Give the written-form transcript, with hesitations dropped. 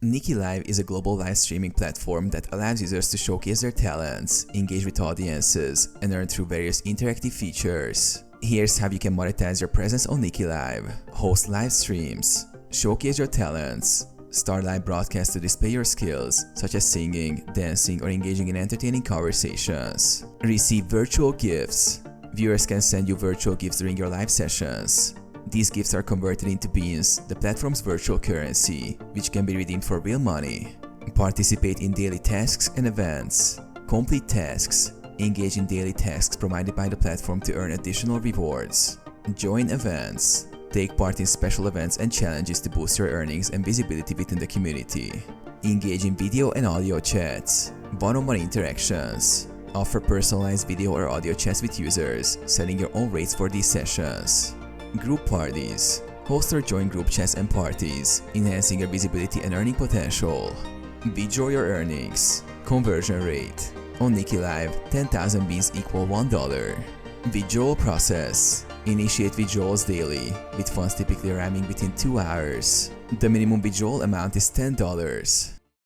Niki Live is a global live streaming platform that allows users to showcase their talents, engage with audiences, and earn through various interactive features. Here's how you can monetize your presence on Niki Live: host live streams, showcase your talents, start live broadcasts to display your skills, such as singing, dancing, or engaging in entertaining conversations. Receive virtual gifts. Viewers can send you virtual gifts during your live sessions. These gifts are converted into beans, the platform's virtual currency, which can be redeemed for real money. Participate in daily tasks and events. Complete tasks. Engage in daily tasks provided by the platform to earn additional rewards. Join events. Take part in special events and challenges to boost your earnings and visibility within the community. Engage in video and audio chats. One-on-one interactions. Offer personalized video or audio chats with users, setting your own rates for these sessions. Group parties. Host or join group chats and parties, enhancing your visibility and earning potential. Withdraw your earnings. Conversion rate. On Niki Live, 10,000 beans equal $1. Withdrawal process. Initiate withdrawals daily, with funds typically arriving within 2 hours. The minimum withdrawal amount is $10.